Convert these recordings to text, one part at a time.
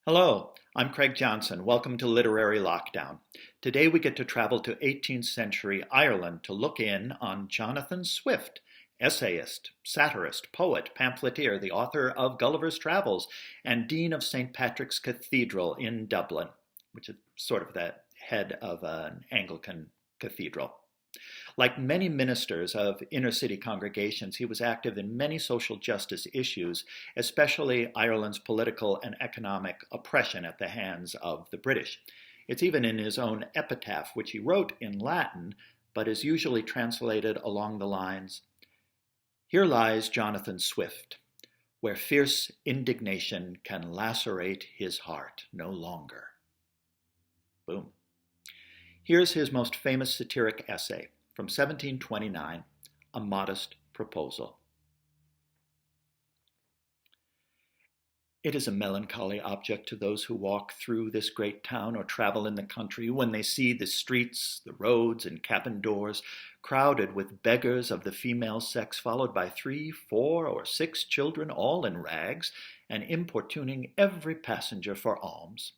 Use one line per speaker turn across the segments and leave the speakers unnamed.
Hello, I'm Craig Johnson. Welcome to Literary Lockdown. Today we get to travel to 18th century Ireland to look in on Jonathan Swift, essayist, satirist, poet, pamphleteer, the author of Gulliver's Travels, and Dean of St. Patrick's Cathedral in Dublin, which is sort of the head of an Anglican cathedral. Like many ministers of inner-city congregations, he was active in many social justice issues, especially Ireland's political and economic oppression at the hands of the British. It's even in his own epitaph, which he wrote in Latin, but is usually translated along the lines, "Here lies Jonathan Swift, where fierce indignation can lacerate his heart no longer." Boom. Here's his most famous satiric essay, from 1729, A Modest Proposal. It is a melancholy object to those who walk through this great town or travel in the country when they see the streets, the roads, and cabin doors crowded with beggars of the female sex, followed by 3, 4, or 6 children, all in rags, and importuning every passenger for alms.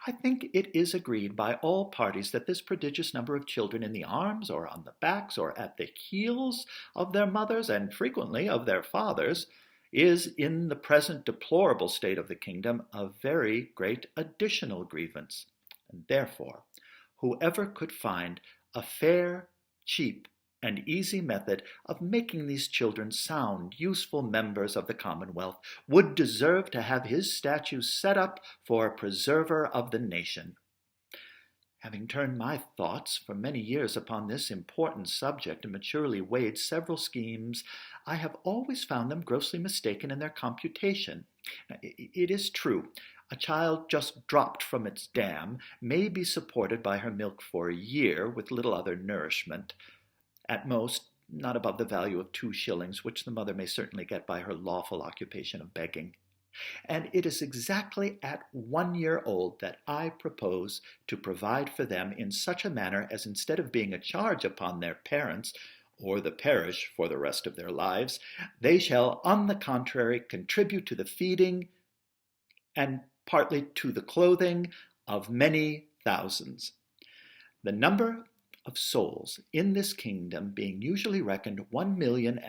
I think it is agreed by all parties that this prodigious number of children in the arms or on the backs or at the heels of their mothers and frequently of their fathers is, in the present deplorable state of the kingdom, a very great additional grievance. And therefore, whoever could find a fair, cheap, and easy method of making these children sound, useful members of the Commonwealth would deserve to have his statue set up for a preserver of the nation. Having turned my thoughts for many years upon this important subject and maturely weighed several schemes, I have always found them grossly mistaken in their computation. It is true, a child just dropped from its dam may be supported by her milk for a year with little other nourishment, at most not above the value of 2 shillings, which the mother may certainly get by her lawful occupation of begging. And it is exactly at 1 year old that I propose to provide for them in such a manner as, instead of being a charge upon their parents or the parish for the rest of their lives, they shall, on the contrary, contribute to the feeding and partly to the clothing of many thousands. The number of souls in this kingdom being usually reckoned 1.5 million,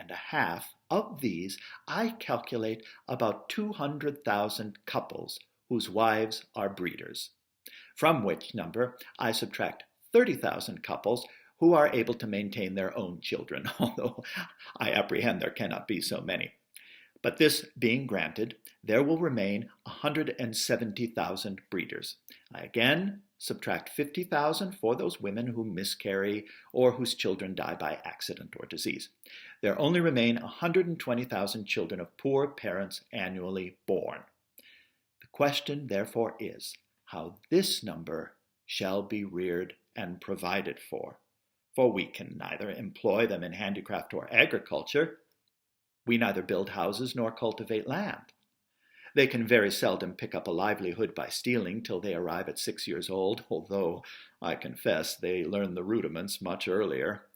of these I calculate about 200,000 couples whose wives are breeders, from which number I subtract 30,000 couples who are able to maintain their own children, although I apprehend there cannot be so many. But this being granted, there will remain 170,000 breeders. I again subtract 50,000 for those women who miscarry or whose children die by accident or disease. There only remain 120,000 children of poor parents annually born. The question, therefore, is how this number shall be reared and provided for we can neither employ them in handicraft or agriculture. We neither build houses nor cultivate land. They can very seldom pick up a livelihood by stealing till they arrive at 6 years old, although, I confess, they learn the rudiments much earlier.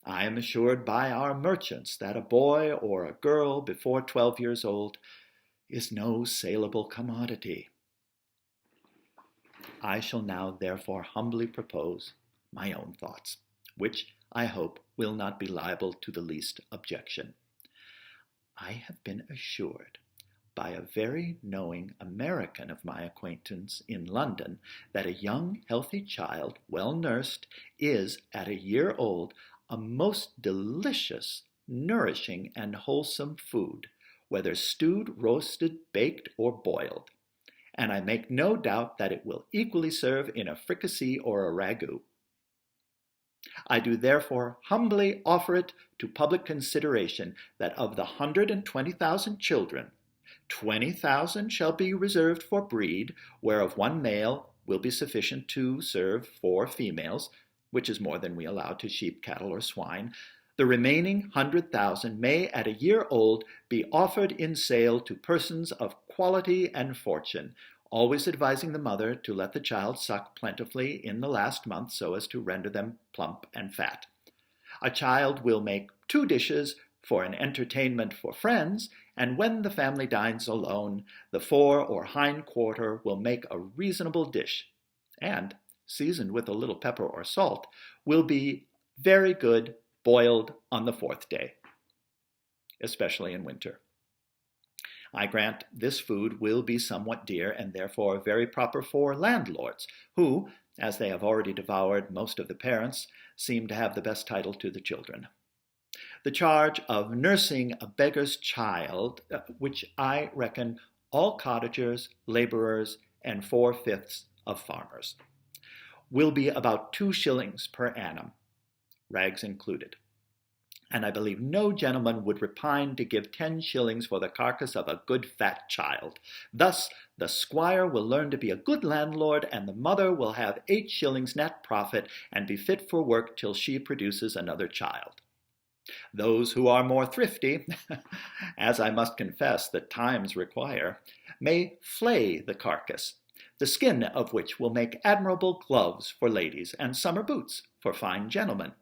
I am assured by our merchants that a boy or a girl before 12 years old is no saleable commodity. I shall now therefore humbly propose my own thoughts, which I hope will not be liable to the least objection. I have been assured by a very knowing American of my acquaintance in London that a young, healthy child, well nursed, is, at 1 year old, a most delicious, nourishing, and wholesome food, whether stewed, roasted, baked, or boiled. And I make no doubt that it will equally serve in a fricassee or a ragout. I do therefore humbly offer it to public consideration that of the 120,000 children, 20,000 shall be reserved for breed, whereof 1 male will be sufficient to serve 4 females, which is more than we allow to sheep, cattle, or swine. The remaining 100,000 may at 1 year old be offered in sale to persons of quality and fortune, always advising the mother to let the child suck plentifully in the last month so as to render them plump and fat. A child will make 2 dishes for an entertainment for friends, and when the family dines alone, the fore or hind quarter will make a reasonable dish, and, seasoned with a little pepper or salt, will be very good boiled on the fourth day, especially in winter. I grant this food will be somewhat dear and therefore very proper for landlords, who, as they have already devoured most of the parents, seem to have the best title to the children. The charge of nursing a beggar's child, which I reckon all cottagers, laborers, and 4/5 of farmers, will be about 2 shillings per annum, rags included. And I believe no gentleman would repine to give 10 shillings for the carcass of a good fat child. Thus the squire will learn to be a good landlord, and the mother will have 8 shillings net profit, and be fit for work till she produces another child. Those who are more thrifty, as I must confess that times require, may flay the carcass, the skin of which will make admirable gloves for ladies, and summer boots for fine gentlemen.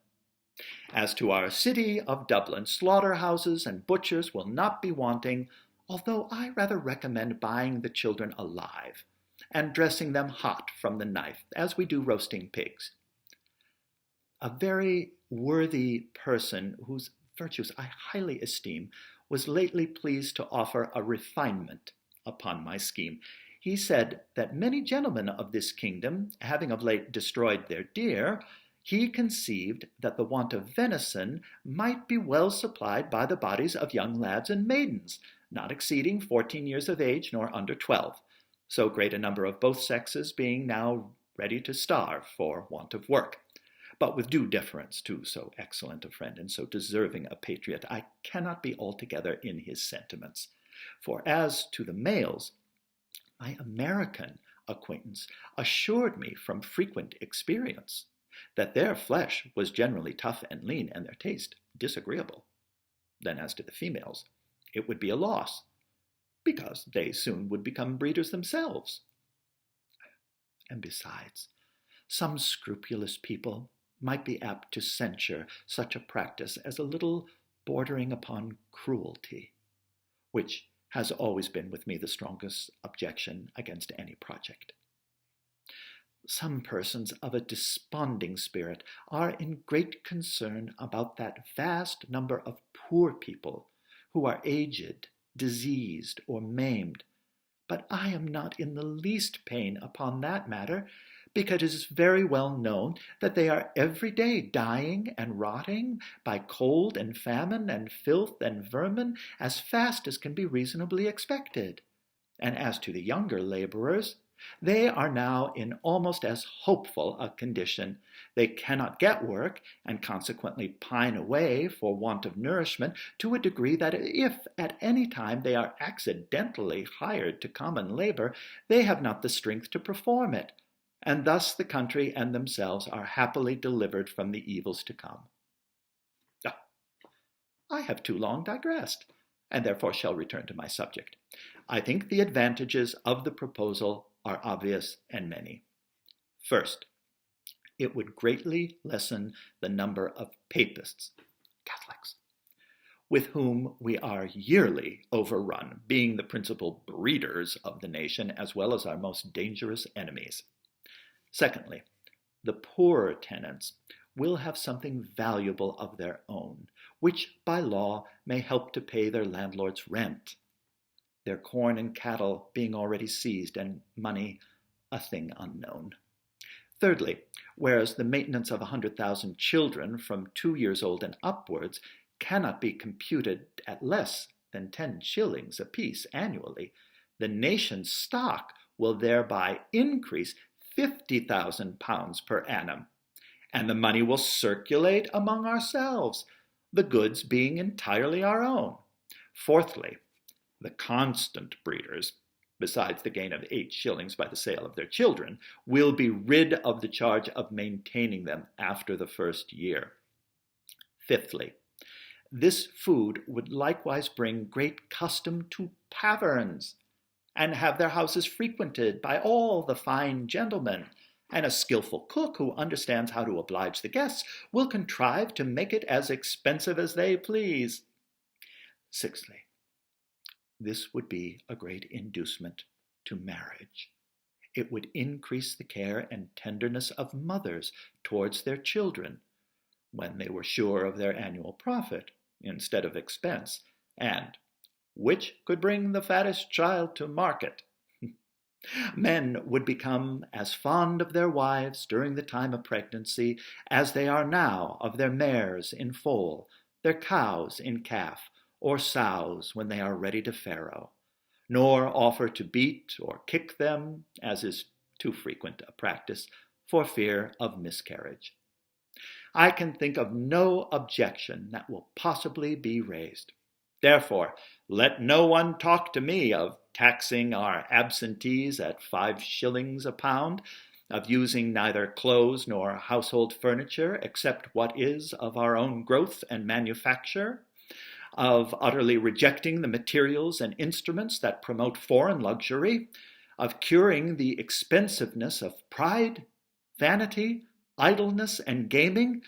As to our city of Dublin, slaughterhouses and butchers will not be wanting, although I rather recommend buying the children alive, and dressing them hot from the knife, as we do roasting pigs. A very worthy person, whose virtues I highly esteem, was lately pleased to offer a refinement upon my scheme. He said that many gentlemen of this kingdom, having of late destroyed their deer, he conceived that the want of venison might be well supplied by the bodies of young lads and maidens, not exceeding 14 years of age, nor under 12, so great a number of both sexes being now ready to starve for want of work. But with due deference to so excellent a friend and so deserving a patriot, I cannot be altogether in his sentiments. For as to the males, my American acquaintance assured me from frequent experience that their flesh was generally tough and lean, and their taste disagreeable. Then as to the females, it would be a loss, because they soon would become breeders themselves. And besides, some scrupulous people might be apt to censure such a practice as a little bordering upon cruelty, which has always been with me the strongest objection against any project. Some persons of a desponding spirit are in great concern about that vast number of poor people who are aged, diseased, or maimed, but I am not in the least pain upon that matter, because it is very well known that they are every day dying and rotting by cold and famine and filth and vermin as fast as can be reasonably expected. And as to the younger laborers, they are now in almost as hopeful a condition. They cannot get work, and consequently pine away for want of nourishment to a degree that if at any time they are accidentally hired to common labor, they have not the strength to perform it, and thus the country and themselves are happily delivered from the evils to come. I have too long digressed, and therefore shall return to my subject. I think the advantages of the proposal are obvious and many. First, it would greatly lessen the number of papists, Catholics, with whom we are yearly overrun, being the principal breeders of the nation as well as our most dangerous enemies. Secondly, the poorer tenants will have something valuable of their own, which by law may help to pay their landlord's rent, their corn and cattle being already seized, and money a thing unknown. Thirdly, whereas the maintenance of 100,000 children from 2 years old and upwards cannot be computed at less than 10 shillings apiece annually, the nation's stock will thereby increase 50,000 pounds per annum, and the money will circulate among ourselves, the goods being entirely our own. Fourthly, the constant breeders, besides the gain of 8 shillings by the sale of their children, will be rid of the charge of maintaining them after the first year. Fifthly, this food would likewise bring great custom to taverns, and have their houses frequented by all the fine gentlemen, and a skilful cook who understands how to oblige the guests will contrive to make it as expensive as they please. Sixthly, this would be a great inducement to marriage. It would increase the care and tenderness of mothers towards their children when they were sure of their annual profit instead of expense, and which could bring the fattest child to market. Men would become as fond of their wives during the time of pregnancy as they are now of their mares in foal, their cows in calf, or sows when they are ready to farrow, nor offer to beat or kick them, as is too frequent a practice, for fear of miscarriage. I can think of no objection that will possibly be raised. Therefore, let no one talk to me of taxing our absentees at 5 shillings a pound, of using neither clothes nor household furniture except what is of our own growth and manufacture, of utterly rejecting the materials and instruments that promote foreign luxury, of curing the expensiveness of pride, vanity, idleness, and gaming,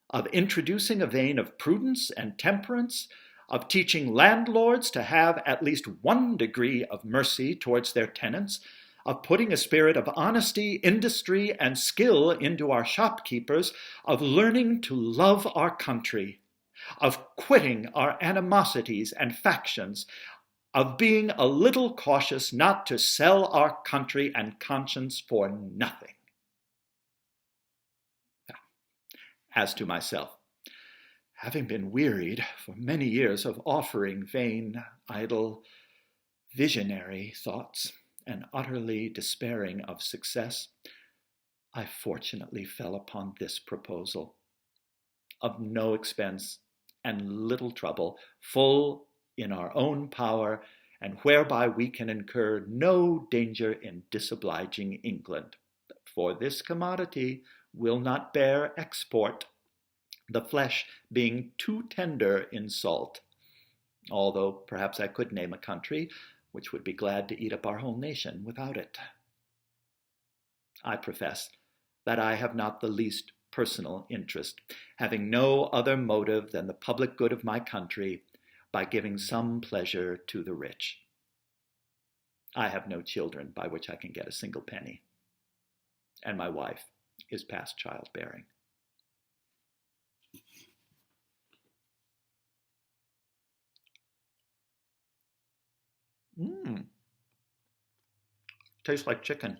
of introducing a vein of prudence and temperance, of teaching landlords to have at least 1 degree of mercy towards their tenants, of putting a spirit of honesty, industry, and skill into our shopkeepers, of learning to love our country, of quitting our animosities and factions, of being a little cautious not to sell our country and conscience for nothing. As to myself, having been wearied for many years of offering vain, idle, visionary thoughts, and utterly despairing of success, I fortunately fell upon this proposal, of no expense and little trouble, full in our own power, and whereby we can incur no danger in disobliging England. For this commodity will not bear export, the flesh being too tender in salt, although perhaps I could name a country which would be glad to eat up our whole nation without it. I profess that I have not the least personal interest, having no other motive than the public good of my country, by giving some pleasure to the rich. I have no children by which I can get a single penny, and my wife is past childbearing. Tastes like chicken.